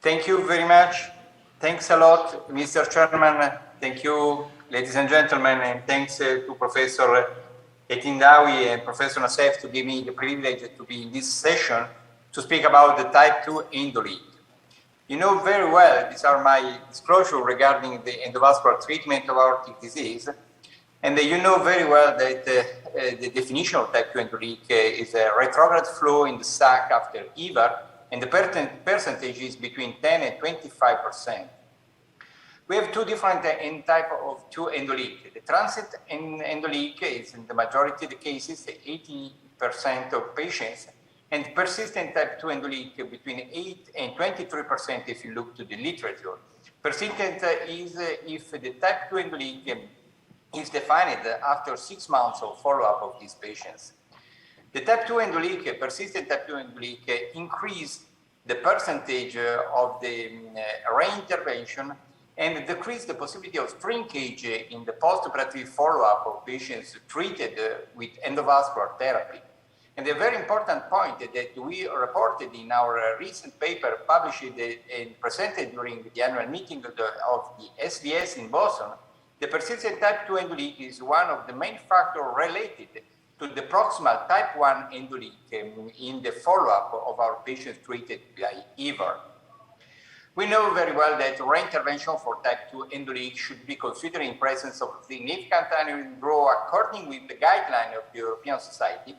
Thank you very much. Thanks a lot, Mr. Chairman. Thank you, ladies and gentlemen, and thanks to Professor Hetindauи and Professor Nassef to give me the privilege to be in this session to speak about the type 2 endoleak. You know very well, these are my disclosure regarding the endovascular treatment of aortic disease. And you know very well that the definition of type 2 endoleak is a retrograde flow in the sac after EVAR, and the percentage is between 10 and 25%. We have two different type of 2 endoleak. The transient endoleak is in the majority of the cases, 80% of patients, and persistent type 2 endoleak between 8 and 23% if you look to the literature. Persistent is if the type 2 endoleak is defined after 6 months of follow-up of these patients. The type 2 endoleak, persistent type 2 endoleak, increase the percentage of the reintervention and decrease the possibility of shrinkage in the postoperative follow-up of patients treated with endovascular therapy. And a very important point that we reported in our recent paper published and presented during the annual meeting of the SVS in Boston, the persistent type 2 endoleak is one of the main factors related to the proximal type 1 endoleak in the follow-up of our patients treated by EVAR. We know very well that reintervention for type 2 endoleak should be considered in presence of significant aneurysm growth according with the guideline of the European Society.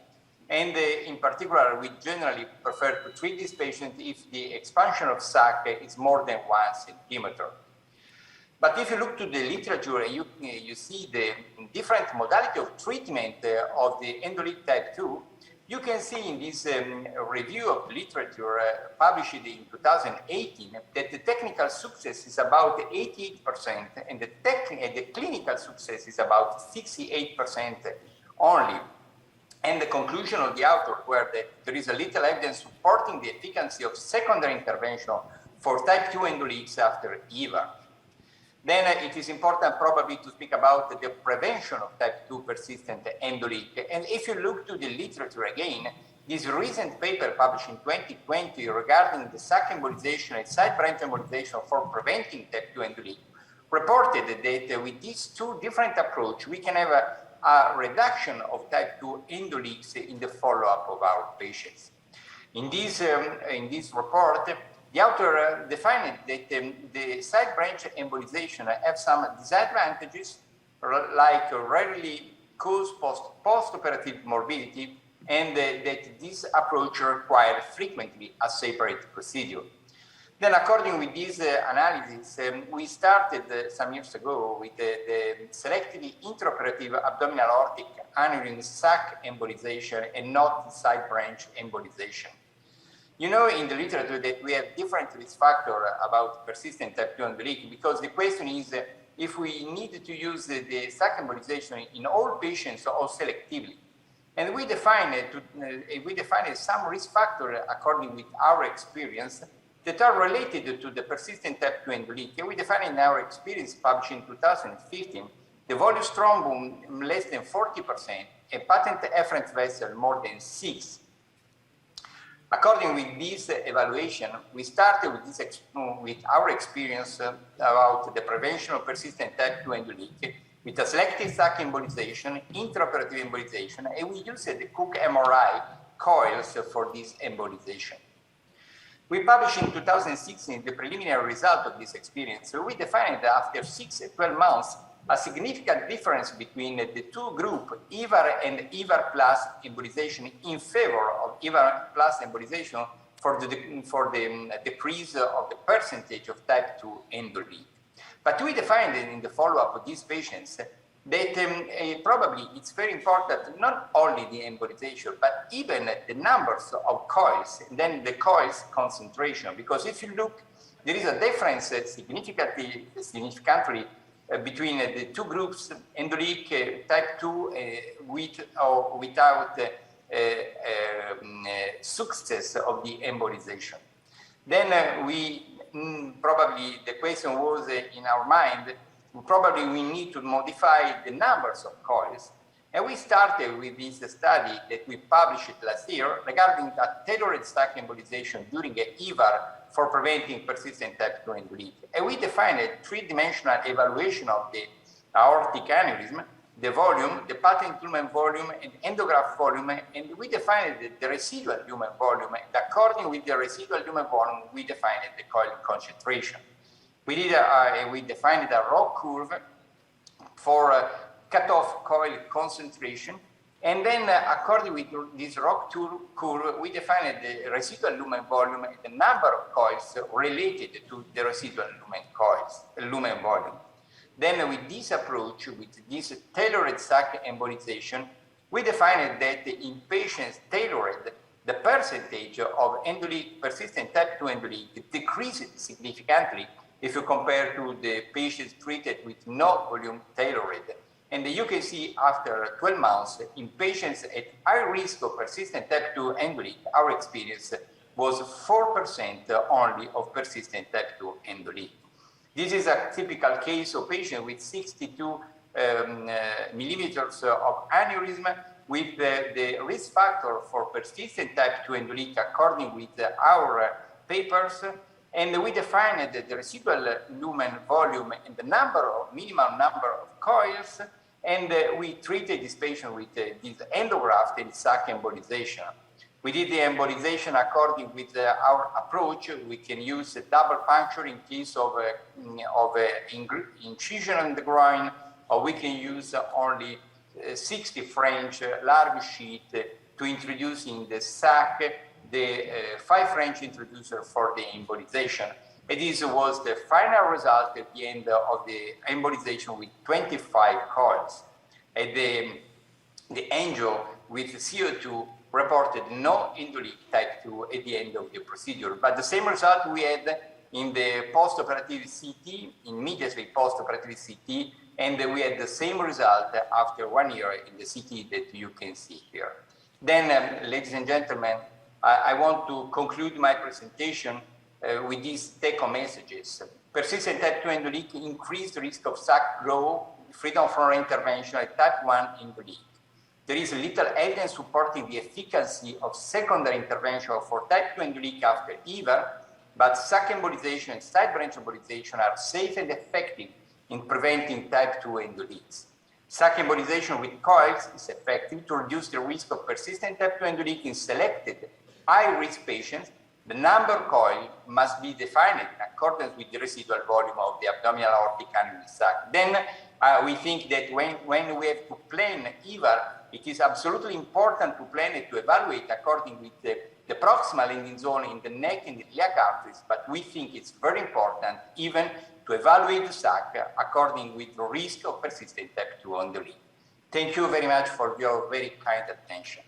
And in particular, we generally prefer to treat this patient if the expansion of sac is more than 1 centimeter. But if you look to the literature, you see the different modality of treatment of the endoleak type 2, you can see in this review of literature published in 2018 that the technical success is about 88% and the clinical success is about 68% only. And the conclusion of the author were that there is a little evidence supporting the efficacy of secondary intervention for type 2 endoleaks after EVAR. Then it is important probably to speak about the prevention of type 2 persistent endoleak. And if you look to the literature again, this recent paper published in 2020 regarding the sac embolization and side branch embolization for preventing type 2 endoleak reported that with these two different approaches, we can have a reduction of type 2 endoleaks in the follow-up of our patients. In this report, the author defined that the side branch embolization have some disadvantages, like rarely cause post-operative morbidity, and that this approach requires frequently a separate procedure. Then, according with this analysis, we started some years ago with the selectively intraoperative abdominal aortic aneurysm sac embolization and not side branch embolization. You know in the literature that we have different risk factors about persistent type 2 endoleak, because the question is if we need to use the sac embolization in all patients or selectively. And we defined some risk factors according with our experience that are related to the persistent type 2 endoleak. We defined in our experience published in 2015 the volus thrombum less than 40%, a patent efferent vessel more than 6. According with this evaluation, we started with our experience about the prevention of persistent type 2 endoleak with a selective sac embolization, intraoperative embolization, and we used the Cook MRI coils for this embolization. We published in 2016 the preliminary result of this experience. So we defined that after 6 to 12 months, a significant difference between the two groups, EVAR and EVAR plus embolization, in favor of EVAR plus embolization for the decrease of the percentage of type 2 endoleak. But we defined in the follow-up of these patients that probably it's very important not only the embolization, but even the numbers of coils, and then the coils concentration. Because if you look, there is a difference significantly between the two groups, endoleak type 2 with or without success of the embolization. Then probably the question was in our mind, probably we need to modify the numbers of coils. And we started with this study that we published last year regarding a tailored sac embolization during a EVAR for preventing persistent type 2 endoleak. And we defined a three-dimensional evaluation of the aortic aneurysm, the volume, the patent lumen volume, and endograft volume, and we defined the residual lumen volume, and according with the residual lumen volume, we defined the coil concentration. We defined a ROC curve for cutoff coil concentration, and then according with this ROC curve, we defined the residual lumen volume and the number of coils related to the residual lumen volume. Then with this approach, with this tailored sac embolization, we defined that in patients tailored, the percentage of endoleak, persistent type 2 endoleak decreased significantly if you compare to the patients treated with no volume tailored. And you can see after 12 months, in patients at high risk of persistent type 2 endoleak, our experience was 4% only of persistent type 2 endoleak. This is a typical case of patient with 62 millimeters of aneurysm with the risk factor for persistent type 2 endoleak according with our papers. And we defined the residual lumen volume and the minimum number of coils. And we treated this patient with this endograft and sac embolization. We did the embolization according with our approach. We can use a double puncture in case of incision on the groin, or we can use only 60 French large sheet to introduce in the sac the 5 French introducer for the embolization. And this was the final result at the end of the embolization with 25 coils. And the angel with CO2 reported no endoleak type 2 at the end of the procedure. But the same result we had in the post-operative CT, immediately post-operative CT, and we had the same result after 1 year in the CT that you can see here. Then, ladies and gentlemen, I want to conclude my presentation with these take-home messages. Persistent type 2 endoleak increased risk of sac growth, freedom from intervention, and type 1 endoleak. There is little evidence supporting the efficacy of secondary intervention for type 2 endoleak after EVAR, but sac embolization and side branch embolization are safe and effective in preventing type 2 endoleaks. Sac embolization with coils is effective to reduce the risk of persistent type 2 endoleak in selected high-risk patients. The number of coils must be defined in accordance with the residual volume of the abdominal aortic aneurysm sac. Then we think that when we have to plan EVAR, it is absolutely important to plan it to evaluate according with the proximal landing zone in the neck and the iliac arteries, but we think it's very important even to evaluate the sac according with the risk of persistent type 2 endoleak. Thank you very much for your very kind attention.